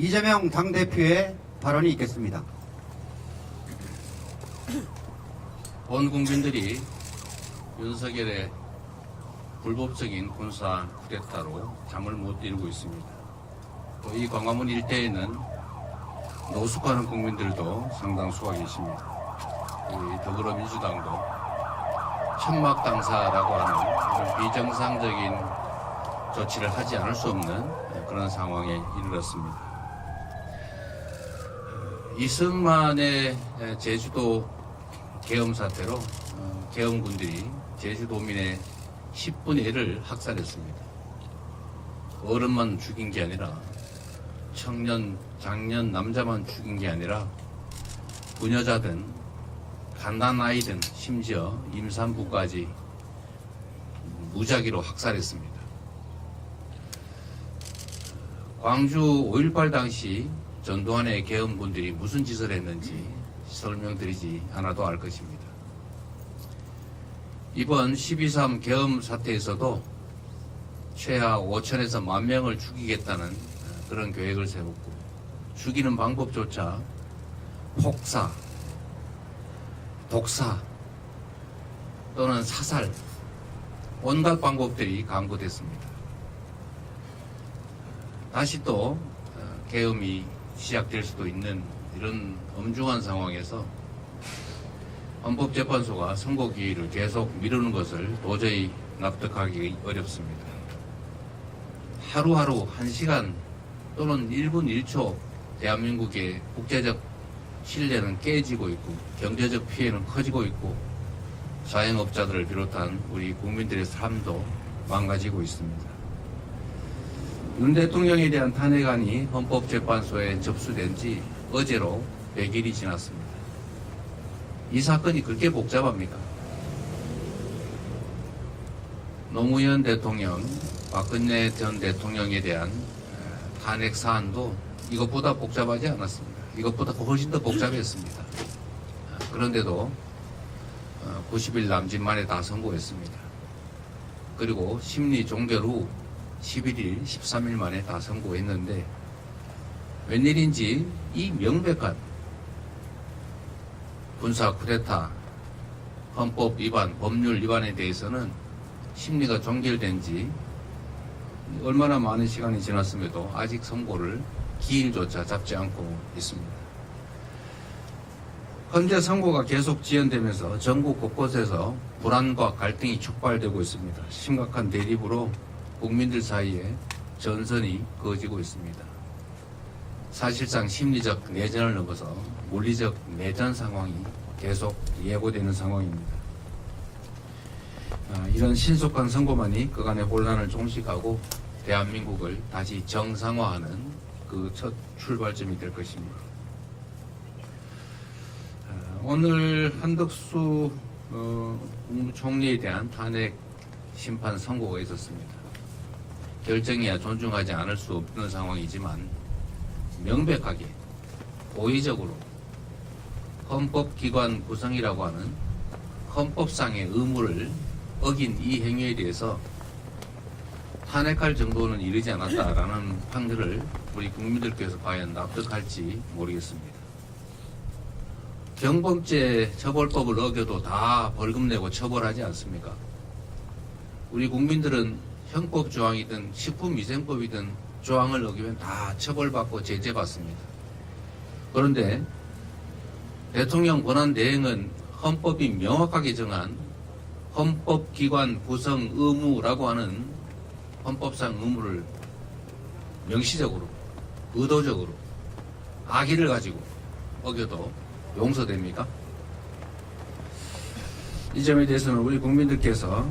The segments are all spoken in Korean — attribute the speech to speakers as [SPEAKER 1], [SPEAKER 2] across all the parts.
[SPEAKER 1] 이재명 당대표의 발언이 있겠습니다.
[SPEAKER 2] 온 국민들이 윤석열의 불법적인 군사 쿠데타로 잠을 못 이루고 있습니다. 또 이 광화문 일대에는 노숙하는 국민들도 상당수가 계십니다. 이 더불어민주당도 천막 당사라고 하는 이런 비정상적인 조치를 하지 않을 수 없는 그런 상황에 이르렀습니다. 이승만의 제주도 계엄 사태로 계엄군들이 제주도민의 10분의 1을 학살했습니다. 어른만 죽인 게 아니라 청년, 장년, 남자만 죽인 게 아니라 부녀자든 갓난아이든 심지어 임산부까지 무작위로 학살했습니다. 광주 5.18 당시 전두환의 계엄군들이 무슨 짓을 했는지 설명드리지 않아도 알 것입니다. 이번 12.3 계엄 사태에서도 최하 5천에서 10,000명을 죽이겠다는 그런 계획을 세웠고, 죽이는 방법조차 폭사, 독사 또는 사살, 온갖 방법들이 강구됐습니다. 다시 또 계엄이 시작될 수도 있는 이런 엄중한 상황에서 헌법재판소가 선고 기일을 계속 미루는 것을 도저히 납득하기 어렵습니다. 하루하루 1시간 또는 1분 1초 대한민국의 국제적 신뢰는 깨지고 있고 경제적 피해는 커지고 있고 자영업자들을 비롯한 우리 국민들의 삶도 망가지고 있습니다. 윤 대통령에 대한 탄핵안이 헌법재판소에 접수된 지 어제로 100일이 지났습니다. 이 사건이 그렇게 복잡합니까? 노무현 대통령, 박근혜 전 대통령에 대한 탄핵 사안도 이것보다 복잡하지 않았습니다. 이것보다 훨씬 더 복잡했습니다. 그런데도 90일 남짓 만에 다 선고했습니다. 그리고 심리 종결 후 11일, 13일 만에 다 선고했는데 웬일인지 이 명백한 군사 쿠데타, 헌법 위반, 법률 위반에 대해서는 심리가 종결된 지 얼마나 많은 시간이 지났음에도 아직 선고를 기일조차 잡지 않고 있습니다. 현재 선고가 계속 지연되면서 전국 곳곳에서 불안과 갈등이 촉발되고 있습니다. 심각한 대립으로 국민들 사이에 전선이 그어지고 있습니다. 사실상 심리적 내전을 넘어서 물리적 내전 상황이 계속 예고되는 상황입니다. 이런 신속한 선고만이 그간의 혼란을 종식하고 대한민국을 다시 정상화하는 그 첫 출발점이 될 것입니다. 오늘 한덕수 국무총리에 대한 탄핵 심판 선고가 있었습니다. 결정이야 존중하지 않을 수 없는 상황이지만 명백하게 고의적으로 헌법기관 구성이라고 하는 헌법상의 의무를 어긴 이 행위에 대해서 탄핵할 정도는 이르지 않았다라는 판결을 우리 국민들께서 과연 납득할지 모르겠습니다. 경범죄 처벌법을 어겨도 다 벌금 내고 처벌하지 않습니까? 우리 국민들은 형법 조항이든 식품위생법이든 조항을 어기면 다 처벌받고 제재받습니다. 그런데 대통령 권한 대행은 헌법이 명확하게 정한 헌법기관 구성 의무라고 하는 헌법상 의무를 명시적으로, 의도적으로 악의를 가지고 어겨도 용서됩니까? 이 점에 대해서는 우리 국민들께서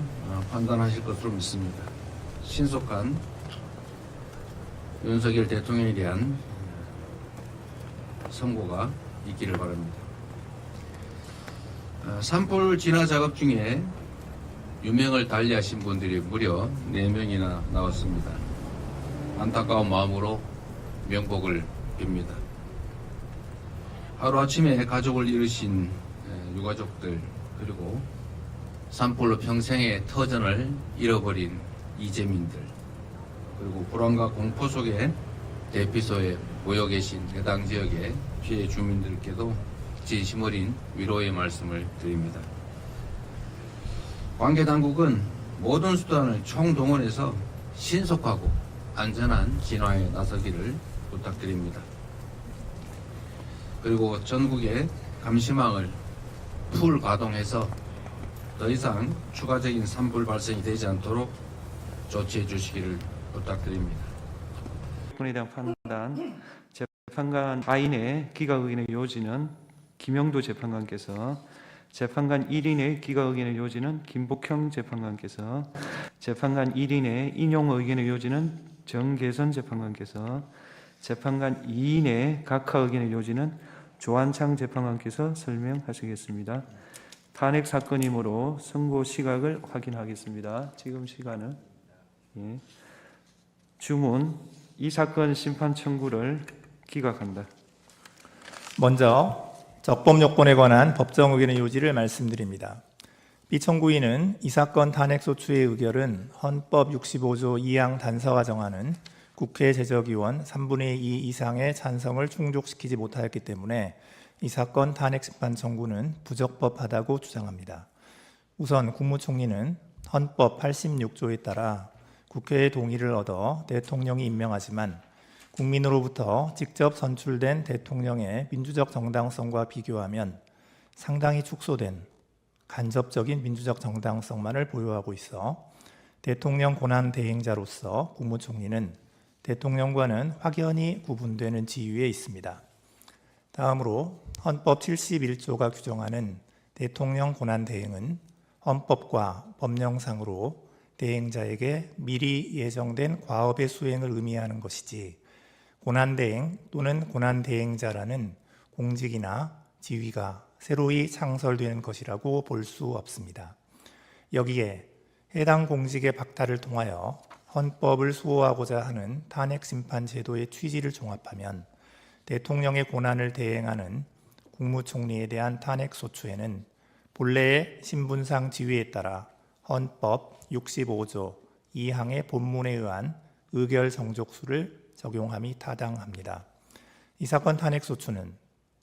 [SPEAKER 2] 판단하실 것으로 믿습니다. 신속한 윤석열 대통령에 대한 선고가 있기를 바랍니다. 산불 진화 작업 중에 유명을 달리하신 분들이 무려 4명이나 나왔습니다. 안타까운 마음으로 명복을 빕니다. 하루아침에 가족을 잃으신 유가족들, 그리고 산불로 평생의 터전을 잃어버린 이재민들, 그리고 불안과 공포 속에 대피소에 모여 계신 해당 지역의 피해 주민들께도 진심 어린 위로의 말씀을 드립니다. 관계 당국은 모든 수단을 총동원해서 신속하고 안전한 진화에 나서기를 부탁드립니다. 그리고 전국의 감시망을 풀 가동해서 더 이상 추가적인 산불 발생이 되지 않도록 조치해 주시기를 부탁드립니다.
[SPEAKER 3] 사건에 대한 판단, 재판관 아인의 기각 의견의 요지는 김영도 재판관께서, 재판관 1인의 기각 의견의 요지는 김복형 재판관께서, 재판관 1인의 인용 의견의 요지는 정계선 재판관께서, 재판관 2인의 각하 의견의 요지는 조한창 재판관께서 설명하시겠습니다. 탄핵 사건이므로 선고 시각을 확인하겠습니다. 지금 시간은 주문 이 사건 심판 청구를 기각한다.
[SPEAKER 4] 먼저 적법 요건에 관한 법정 의견의 요지를 말씀드립니다. 피청구인은 이 사건 탄핵소추의 의결은 헌법 65조 2항 단서가 정하는 국회 제적의원 3분의 2 이상의 찬성을 충족시키지 못하였기 때문에 이 사건 탄핵 심판 청구는 부적법하다고 주장합니다. 우선 국무총리는 헌법 86조에 따라 국회의 동의를 얻어 대통령이 임명하지만 국민으로부터 직접 선출된 대통령의 민주적 정당성과 비교하면 상당히 축소된 간접적인 민주적 정당성만을 보유하고 있어 대통령 권한 대행자로서 국무총리는 대통령과는 확연히 구분되는 지위에 있습니다. 다음으로 헌법 71조가 규정하는 대통령 권한 대행은 헌법과 법령상으로 대행자에게 미리 예정된 과업의 수행을 의미하는 것이지 권한대행 또는 권한대행자라는 공직이나 지위가 새로이 창설되는 것이라고 볼 수 없습니다. 여기에 해당 공직의 박탈을 통하여 헌법을 수호하고자 하는 탄핵심판 제도의 취지를 종합하면 대통령의 권한을 대행하는 국무총리에 대한 탄핵소추에는 본래의 신분상 지위에 따라 헌법 65조 2항의 본문에 의한 의결 정족수를 적용함이 타당합니다. 이 사건 탄핵소추는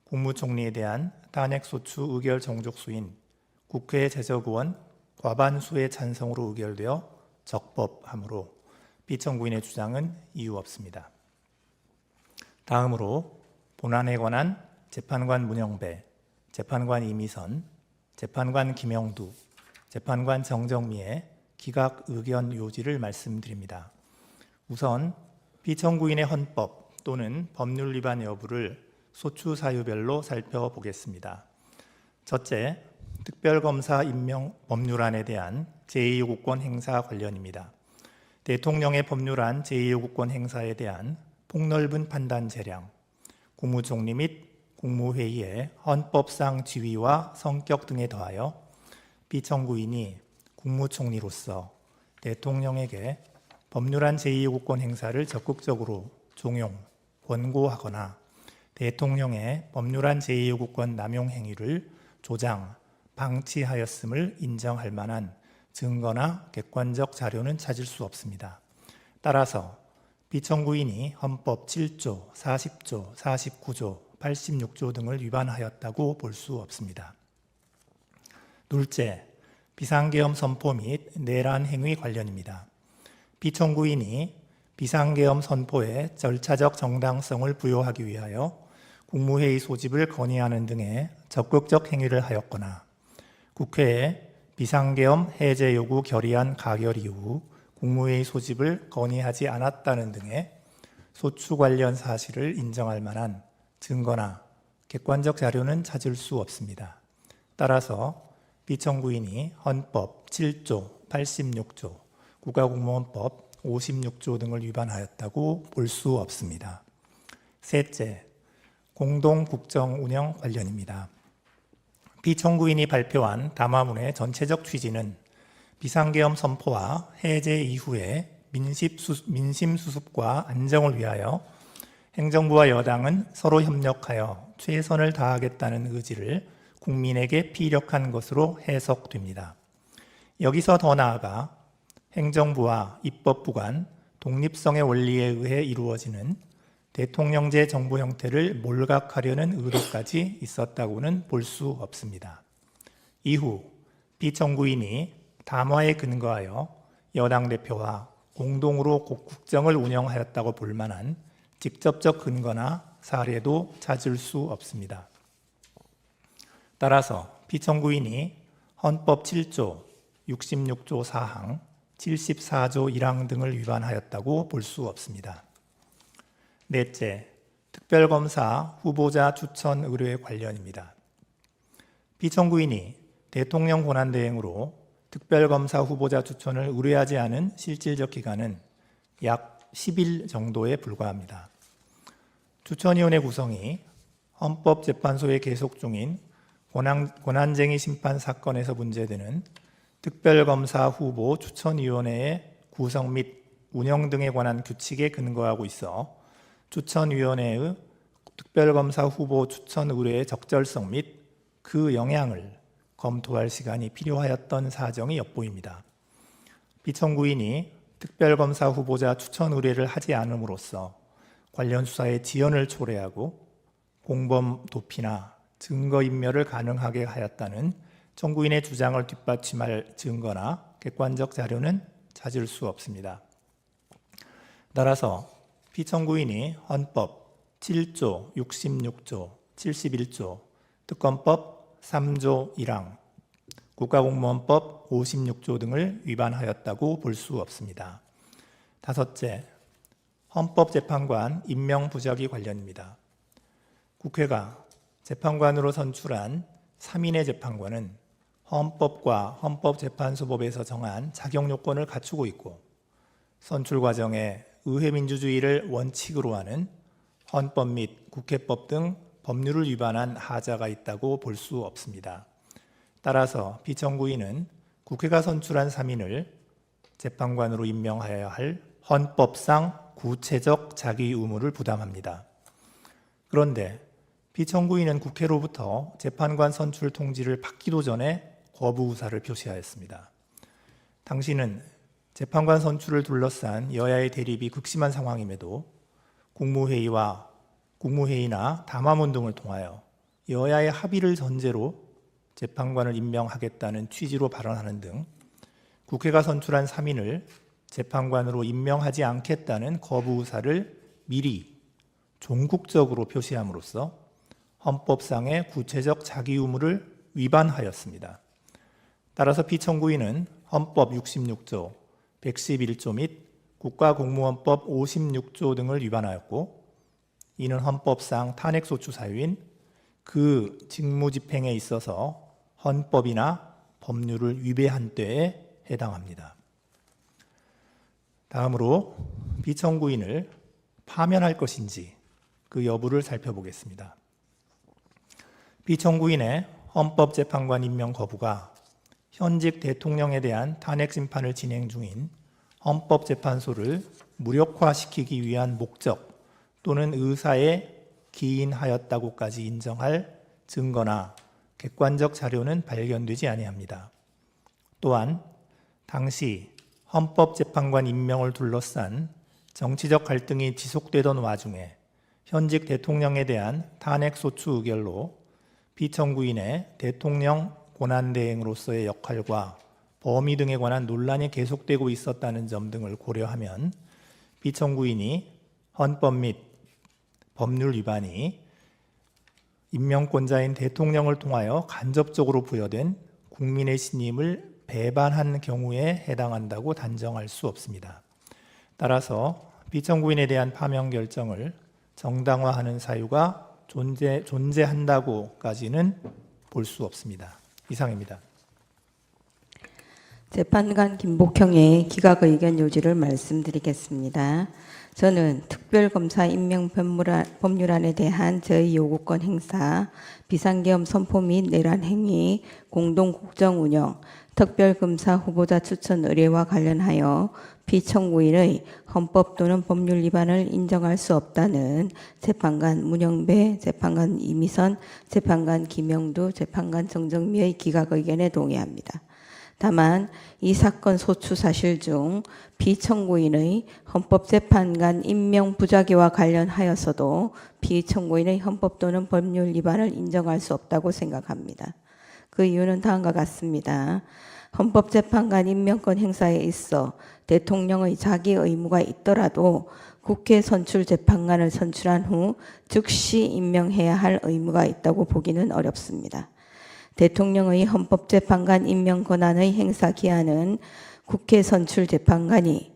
[SPEAKER 4] 국무총리에 대한 탄핵소추 의결 정족수인 국회 제적의원 과반수의 찬성으로 의결되어 적법하므로 피청구인의 주장은 이유 없습니다. 다음으로 본안에 관한 재판관 문영배, 재판관 이미선, 재판관 김영두, 재판관 정정미의 기각 의견 요지를 말씀드립니다. 우선 피청구인의 헌법 또는 법률 위반 여부를 소추 사유별로 살펴보겠습니다. 첫째, 특별검사 임명 법률안에 대한 제2요구권 행사 관련입니다. 대통령의 법률안 제2요구권 행사에 대한 폭넓은 판단 재량, 국무총리 및 국무회의의 헌법상 지위와 성격 등에 더하여 피청구인이 국무총리로서 대통령에게 법률안 제2요구권 행사를 적극적으로 종용, 권고하거나 대통령의 법률안 제2요구권 남용 행위를 조장, 방치하였음을 인정할 만한 증거나 객관적 자료는 찾을 수 없습니다. 따라서 피청구인이 헌법 7조, 40조, 49조, 86조 등을 위반하였다고 볼 수 없습니다. 둘째, 비상계엄 선포 및 내란 행위 관련입니다. 피청구인이 비상계엄 선포에 절차적 정당성을 부여하기 위하여 국무회의 소집을 건의하는 등의 적극적 행위를 하였거나 국회에 비상계엄 해제 요구 결의안 가결 이후 국무회의 소집을 건의하지 않았다는 등의 소추 관련 사실을 인정할 만한 증거나 객관적 자료는 찾을 수 없습니다. 따라서 피청구인이 헌법 7조, 86조, 국가공무원법 56조 등을 위반하였다고 볼 수 없습니다. 셋째, 공동국정운영 관련입니다. 피청구인이 발표한 담화문의 전체적 취지는 비상계엄 선포와 해제 이후에 민심 수습과 안정을 위하여 행정부와 여당은 서로 협력하여 최선을 다하겠다는 의지를 국민에게 피력한 것으로 해석됩니다. 여기서 더 나아가 행정부와 입법부 간 독립성의 원리에 의해 이루어지는 대통령제 정부 형태를 몰각하려는 의도까지 있었다고는 볼 수 없습니다. 이후 피청구인이 담화에 근거하여 여당 대표와 공동으로 국정을 운영하였다고 볼 만한 직접적 근거나 사례도 찾을 수 없습니다. 따라서 피청구인이 헌법 7조, 66조 4항, 74조 1항 등을 위반하였다고 볼 수 없습니다. 넷째, 특별검사 후보자 추천 의뢰 관련입니다. 피청구인이 대통령 권한대행으로 특별검사 후보자 추천을 의뢰하지 않은 실질적 기간은 약 10일 정도에 불과합니다. 추천위원회 구성이 헌법재판소에 계속 중인 권한쟁의 심판 사건에서 문제되는 특별검사 후보 추천위원회의 구성 및 운영 등에 관한 규칙에 근거하고 있어 추천위원회의 특별검사 후보 추천 의뢰의 적절성 및 그 영향을 검토할 시간이 필요하였던 사정이 엿보입니다. 피청구인이 특별검사 후보자 추천 의뢰를 하지 않음으로써 관련 수사의 지연을 초래하고 공범 도피나 증거인멸을 가능하게 하였다는 청구인의 주장을 뒷받침할 증거나 객관적 자료는 찾을 수 없습니다. 따라서 피청구인이 헌법 7조, 66조, 71조, 특검법 3조 1항, 국가공무원법 56조 등을 위반하였다고 볼 수 없습니다. 다섯째, 헌법재판관 임명 부적이 관련입니다. 국회가 재판관으로 선출한 3인의 재판관은 헌법과 헌법재판소법에서 정한 자격 요건을 갖추고 있고 선출 과정에 의회민주주의를 원칙으로 하는 헌법 및 국회법 등 법률을 위반한 하자가 있다고 볼 수 없습니다. 따라서 피청구인은 국회가 선출한 3인을 재판관으로 임명하여야 할 헌법상 구체적 자기 의무를 부담합니다. 그런데 피청구인은 국회로부터 재판관 선출 통지를 받기도 전에 거부 의사를 표시하였습니다. 당시는 재판관 선출을 둘러싼 여야의 대립이 극심한 상황임에도 국무회의나 담화문 등을 통하여 여야의 합의를 전제로 재판관을 임명하겠다는 취지로 발언하는 등 국회가 선출한 3인을 재판관으로 임명하지 않겠다는 거부 의사를 미리 종국적으로 표시함으로써 헌법상의 구체적 자기 의무를 위반하였습니다. 따라서 피청구인은 헌법 66조, 111조 및 국가공무원법 56조 등을 위반하였고 이는 헌법상 탄핵소추 사유인 그 직무집행에 있어서 헌법이나 법률을 위배한 때에 해당합니다. 다음으로 피청구인을 파면할 것인지 그 여부를 살펴보겠습니다. 피청구인의 헌법재판관 임명 거부가 현직 대통령에 대한 탄핵 심판을 진행 중인 헌법재판소를 무력화시키기 위한 목적 또는 의사에 기인하였다고까지 인정할 증거나 객관적 자료는 발견되지 아니합니다. 또한 당시 헌법재판관 임명을 둘러싼 정치적 갈등이 지속되던 와중에 현직 대통령에 대한 탄핵소추 의결로 피청구인의 대통령 권한대행으로서의 역할과 범위 등에 관한 논란이 계속되고 있었다는 점 등을 고려하면 피청구인이 헌법 및 법률 위반이 임명권자인 대통령을 통하여 간접적으로 부여된 국민의 신임을 배반한 경우에 해당한다고 단정할 수 없습니다. 따라서 피청구인에 대한 파면 결정을 정당화하는 사유가 존재한다고까지는 볼 수 없습니다. 이상입니다.
[SPEAKER 5] 재판관 김복형의 기각 의견 요지를 말씀드리겠습니다. 저는 특별검사 임명 법률안에 대한 저의 요구권 행사, 비상계엄 선포 및 내란 행위, 공동국정 운영, 특별검사 후보자 추천 의뢰와 관련하여 피청구인의 헌법 또는 법률 위반을 인정할 수 없다는 재판관 문영배, 재판관 이미선, 재판관 김영두, 재판관 정정미의 기각 의견에 동의합니다. 다만 이 사건 소추 사실 중 피청구인의 헌법재판관 임명 부작위와 관련하여서도 피청구인의 헌법 또는 법률 위반을 인정할 수 없다고 생각합니다. 그 이유는 다음과 같습니다. 헌법재판관 임명권 행사에 있어 대통령의 자기 의무가 있더라도 국회 선출 재판관을 선출한 후 즉시 임명해야 할 의무가 있다고 보기는 어렵습니다. 대통령의 헌법재판관 임명 권한의 행사 기한은 국회 선출 재판관이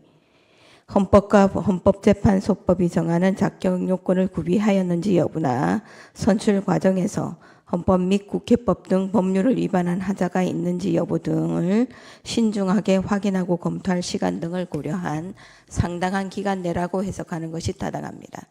[SPEAKER 5] 헌법과 헌법재판소법이 정하는 자격 요건을 구비하였는지 여부나 선출 과정에서 헌법 및 국회법 등 법률을 위반한 하자가 있는지 여부 등을 신중하게 확인하고 검토할 시간 등을 고려한 상당한 기간 내라고 해석하는 것이 타당합니다.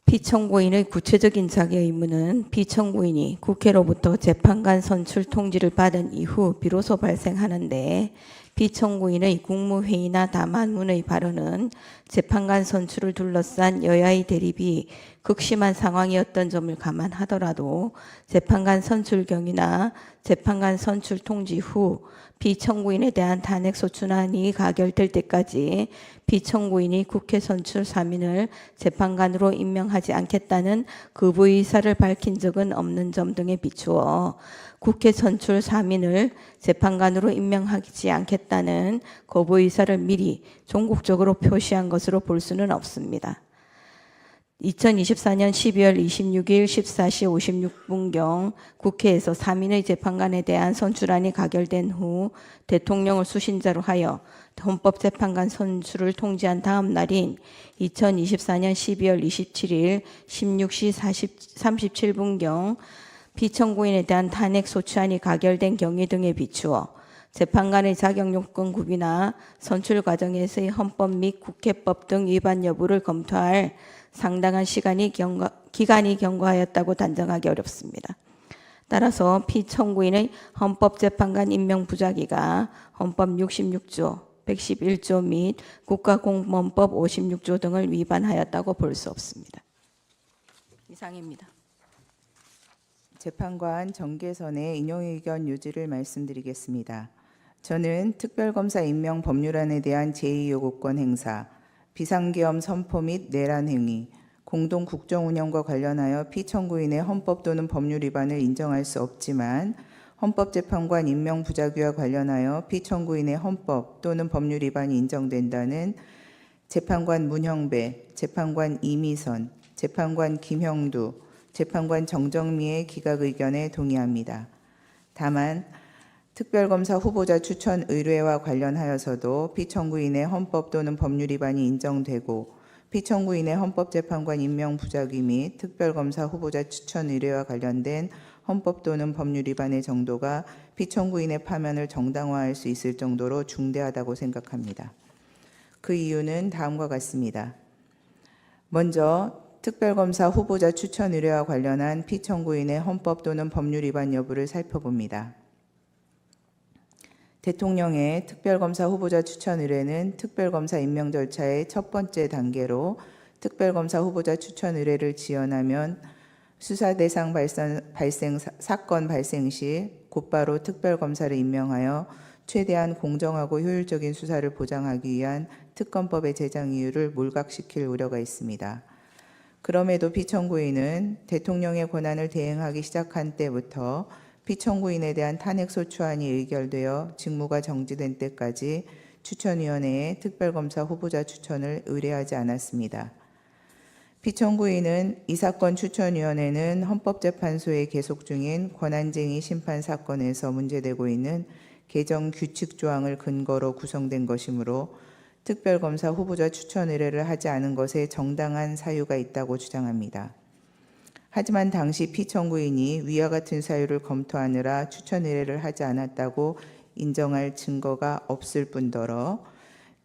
[SPEAKER 5] 피청구인의 구체적인 자기 의무는 피청구인이 국회로부터 재판관 선출 통지를 받은 이후 비로소 발생하는데 피청구인의 국무회의나 담화문의 발언은 재판관 선출을 둘러싼 여야의 대립이 극심한 상황이었던 점을 감안하더라도 재판관 선출 경위나 재판관 선출 통지 후 피청구인에 대한 탄핵소추안이 가결될 때까지 피청구인이 국회 선출 3인을 재판관으로 임명하지 않겠다는 거부 의사를 밝힌 적은 없는 점 등에 비추어 국회 선출 3인을 재판관으로 임명하지 않겠다는 거부 의사를 미리 종국적으로 표시한 것으로 볼 수는 없습니다. 2024년 12월 26일 14시 56분경 국회에서 3인의 재판관에 대한 선출안이 가결된 후 대통령을 수신자로 하여 헌법재판관 선출을 통지한 다음 날인 2024년 12월 27일 16시 37분경 피청구인에 대한 탄핵소추안이 가결된 경위 등에 비추어 재판관의 자격요건 구비나 선출 과정에서의 헌법 및 국회법 등 위반 여부를 검토할 상당한 기간이 경과하였다고 단정하기 어렵습니다. 따라서 피청구인의 헌법재판관 임명 부작위가 헌법 66조, 111조 및 국가공무원법 56조 등을 위반하였다고 볼 수 없습니다. 이상입니다.
[SPEAKER 6] 재판관 정계선의 인용의견 요지를 말씀드리겠습니다. 저는 특별검사 임명 법률안에 대한 제2요구권 행사, 비상계엄 선포 및 내란 행위, 공동 국정 운영과 관련하여 피청구인의 헌법 또는 법률 위반을 인정할 수 없지만 헌법재판관 임명 부작위와 관련하여 피청구인의 헌법 또는 법률 위반이 인정된다는 재판관 문형배, 재판관 이미선, 재판관 김형두, 재판관 정정미의 기각 의견에 동의합니다. 다만 특별검사 후보자 추천 의뢰와 관련하여서도 피청구인의 헌법 또는 법률 위반이 인정되고 피청구인의 헌법재판관 임명 부작위 및 특별검사 후보자 추천 의뢰와 관련된 헌법 또는 법률 위반의 정도가 피청구인의 파면을 정당화할 수 있을 정도로 중대하다고 생각합니다. 그 이유는 다음과 같습니다. 먼저 특별검사 후보자 추천 의뢰와 관련한 피청구인의 헌법 또는 법률 위반 여부를 살펴봅니다. 대통령의 특별검사 후보자 추천 의뢰는 특별검사 임명 절차의 첫 번째 단계로 특별검사 후보자 추천 의뢰를 지원하면 수사 대상 사건 발생 시 곧바로 특별검사를 임명하여 최대한 공정하고 효율적인 수사를 보장하기 위한 특검법의 제정 이유를 몰각시킬 우려가 있습니다. 그럼에도 피청구인은 대통령의 권한을 대행하기 시작한 때부터 피청구인에 대한 탄핵소추안이 의결되어 직무가 정지된 때까지 추천위원회에 특별검사 후보자 추천을 의뢰하지 않았습니다. 피청구인은 이 사건 추천위원회는 헌법재판소에 계속 중인 권한쟁의 심판 사건에서 문제되고 있는 개정 규칙 조항을 근거로 구성된 것이므로 특별검사 후보자 추천 의뢰를 하지 않은 것에 정당한 사유가 있다고 주장합니다. 하지만 당시 피청구인이 위와 같은 사유를 검토하느라 추천 의뢰를 하지 않았다고 인정할 증거가 없을 뿐더러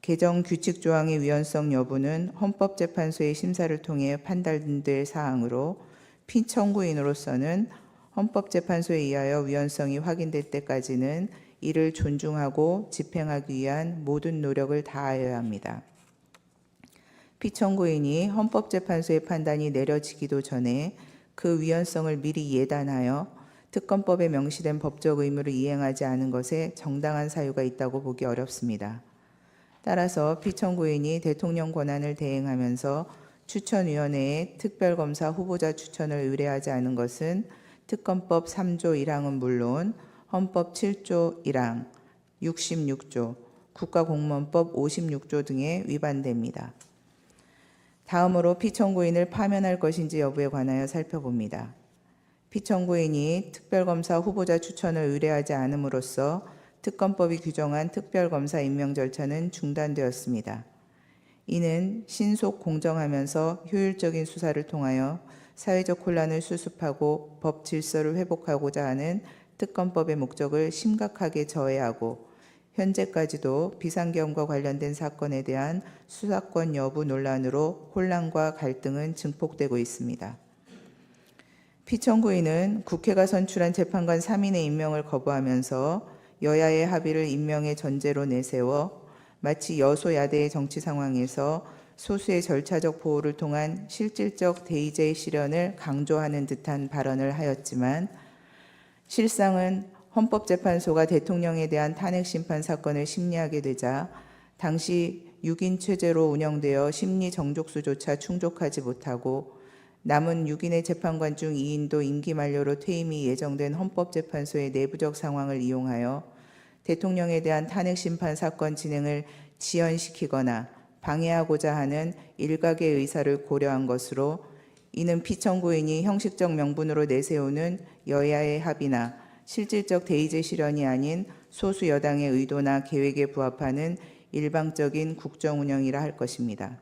[SPEAKER 6] 개정 규칙 조항의 위헌성 여부는 헌법재판소의 심사를 통해 판단될 사항으로 피청구인으로서는 헌법재판소에 의하여 위헌성이 확인될 때까지는 이를 존중하고 집행하기 위한 모든 노력을 다하여야 합니다. 피청구인이 헌법재판소의 판단이 내려지기도 전에 그 위헌성을 미리 예단하여 특검법에 명시된 법적 의무를 이행하지 않은 것에 정당한 사유가 있다고 보기 어렵습니다. 따라서 피청구인이 대통령 권한을 대행하면서 추천위원회에 특별검사 후보자 추천을 의뢰하지 않은 것은 특검법 3조 1항은 물론 헌법 7조 1항, 66조, 국가공무원법 56조 등에 위반됩니다. 다음으로 피청구인을 파면할 것인지 여부에 관하여 살펴봅니다. 피청구인이 특별검사 후보자 추천을 의뢰하지 않음으로써 특검법이 규정한 특별검사 임명 절차는 중단되었습니다. 이는 신속 공정하면서 효율적인 수사를 통하여 사회적 혼란을 수습하고 법 질서를 회복하고자 하는 특검법의 목적을 심각하게 저해하고 현재까지도 비상계엄과 관련된 사건에 대한 수사권 여부 논란으로 혼란과 갈등은 증폭되고 있습니다. 피청구인은 국회가 선출한 재판관 3인의 임명을 거부하면서 여야의 합의를 임명의 전제로 내세워 마치 여소야대의 정치 상황에서 소수의 절차적 보호를 통한 실질적 대의제의 실현을 강조하는 듯한 발언을 하였지만 실상은 헌법재판소가 대통령에 대한 탄핵심판 사건을 심리하게 되자 당시 6인 체제로 운영되어 심리 정족수조차 충족하지 못하고 남은 6인의 재판관 중 2인도 임기 만료로 퇴임이 예정된 헌법재판소의 내부적 상황을 이용하여 대통령에 대한 탄핵심판 사건 진행을 지연시키거나 방해하고자 하는 일각의 의사를 고려한 것으로 이는 피청구인이 형식적 명분으로 내세우는 여야의 합의나 실질적 대의제 실현이 아닌 소수 여당의 의도나 계획에 부합하는 일방적인 국정운영이라 할 것입니다.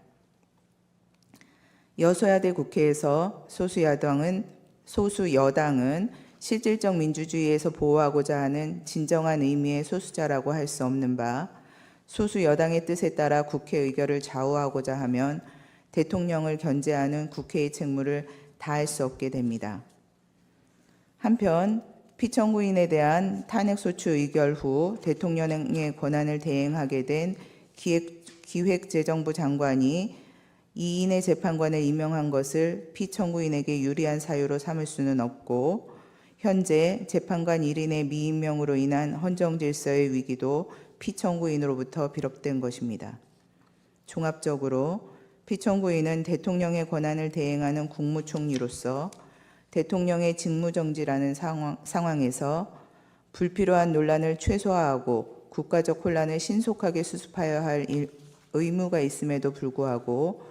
[SPEAKER 6] 여소야대 국회에서 소수 여당은 실질적 민주주의에서 보호하고자 하는 진정한 의미의 소수자라고 할 수 없는 바 소수 여당의 뜻에 따라 국회 의결을 좌우하고자 하면 대통령을 견제하는 국회의 책무를 다할 수 없게 됩니다. 한편 피청구인에 대한 탄핵소추 의결 후 대통령의 권한을 대행하게 된 기획재정부 장관이 2인의 재판관을 임명한 것을 피청구인에게 유리한 사유로 삼을 수는 없고 현재 재판관 1인의 미임명으로 인한 헌정질서의 위기도 피청구인으로부터 비롯된 것입니다. 종합적으로 피청구인은 대통령의 권한을 대행하는 국무총리로서 대통령의 직무정지라는 상황에서 불필요한 논란을 최소화하고 국가적 혼란을 신속하게 수습하여야 할 의무가 있음에도 불구하고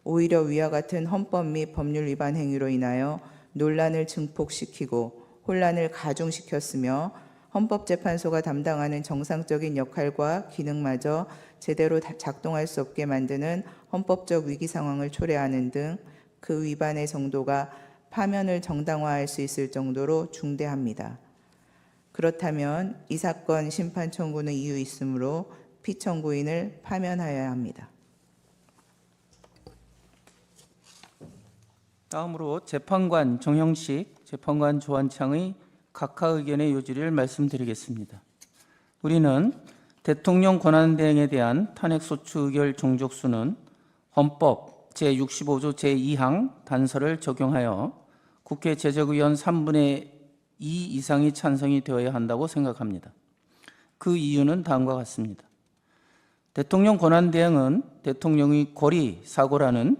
[SPEAKER 6] 오히려 위와 같은 헌법 및 법률 위반 행위로 인하여 논란을 증폭시키고 혼란을 가중시켰으며 헌법재판소가 담당하는 정상적인 역할과 기능마저 제대로 작동할 수 없게 만드는 헌법적 위기 상황을 초래하는 등 그 위반의 정도가 파면을 정당화할 수 있을 정도로 중대합니다. 그렇다면 이 사건 심판 청구는 이유 있으므로 피청구인을 파면하여야 합니다.
[SPEAKER 7] 다음으로 재판관 정형식, 재판관 조한창의 각하 의견의 요지를 말씀드리겠습니다. 우리는 대통령 권한대행에 대한 탄핵소추 의결 종족수는 헌법 제65조 제2항 단서를 적용하여 국회 제적의원 3분의 2 이상이 찬성이 되어야 한다고 생각합니다. 그 이유는 다음과 같습니다. 대통령 권한대행은 대통령의 권리 사고라는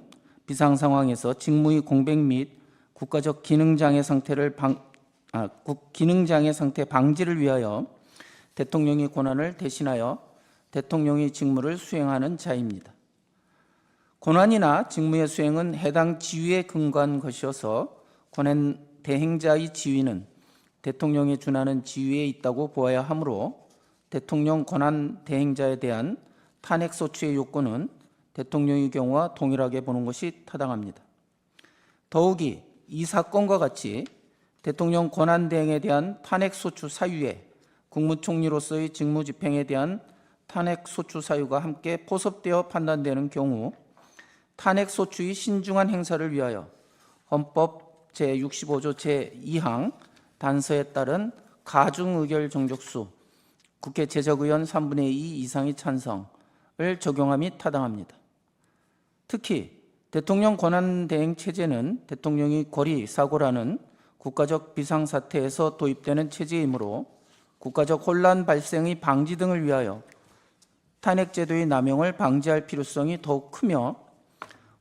[SPEAKER 7] 비상상황에서 직무의 공백 및 국가적 기능장애 상태 방지를 위하여 대통령의 권한을 대신하여 대통령의 직무를 수행하는 자입니다. 권한이나 직무의 수행은 해당 지위에 근거한 것이어서 권한 대행자의 지위는 대통령에 준하는 지위에 있다고 보아야 하므로 대통령 권한 대행자에 대한 탄핵소추의 요건은 대통령의 경우와 동일하게 보는 것이 타당합니다. 더욱이 이 사건과 같이 대통령 권한대행에 대한 탄핵소추 사유에 국무총리로서의 직무집행에 대한 탄핵소추 사유가 함께 포섭되어 판단되는 경우 탄핵소추의 신중한 행사를 위하여 헌법 제65조 제2항 단서에 따른 가중의결 정족수 국회 제적의원 3분의 2 이상의 찬성을 적용함이 타당합니다. 특히 대통령 권한대행 체제는 대통령의 권리 사고라는 국가적 비상사태에서 도입되는 체제이므로 국가적 혼란 발생의 방지 등을 위하여 탄핵제도의 남용을 방지할 필요성이 더욱 크며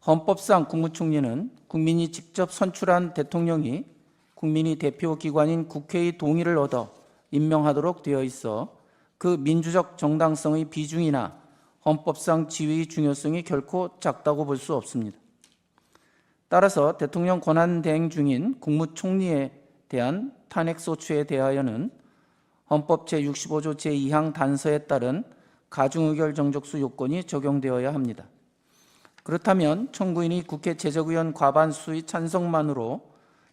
[SPEAKER 7] 헌법상 국무총리는 국민이 직접 선출한 대통령이 국민이 대표 기관인 국회의 동의를 얻어 임명하도록 되어 있어 그 민주적 정당성의 비중이나 헌법상 지위의 중요성이 결코 작다고 볼 수 없습니다. 따라서 대통령 권한대행 중인 국무총리에 대한 탄핵소추에 대하여는 헌법 제65조 제2항 단서에 따른 가중의결 정족수 요건이 적용되어야 합니다. 그렇다면 청구인이 국회 제적의원 과반수의 찬성만으로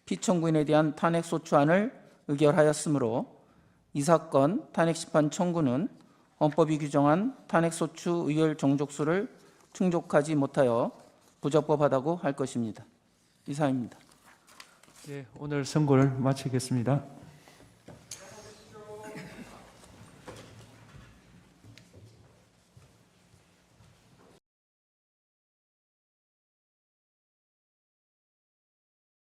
[SPEAKER 7] 피청구인에 대한 탄핵소추안을 의결하였으므로 이 사건 탄핵심판 청구는 헌법이 규정한 탄핵소추 의결 정족수를 충족하지 못하여 부적법하다고 할 것입니다. 이상입니다.
[SPEAKER 3] 네, 오늘 선고를 마치겠습니다.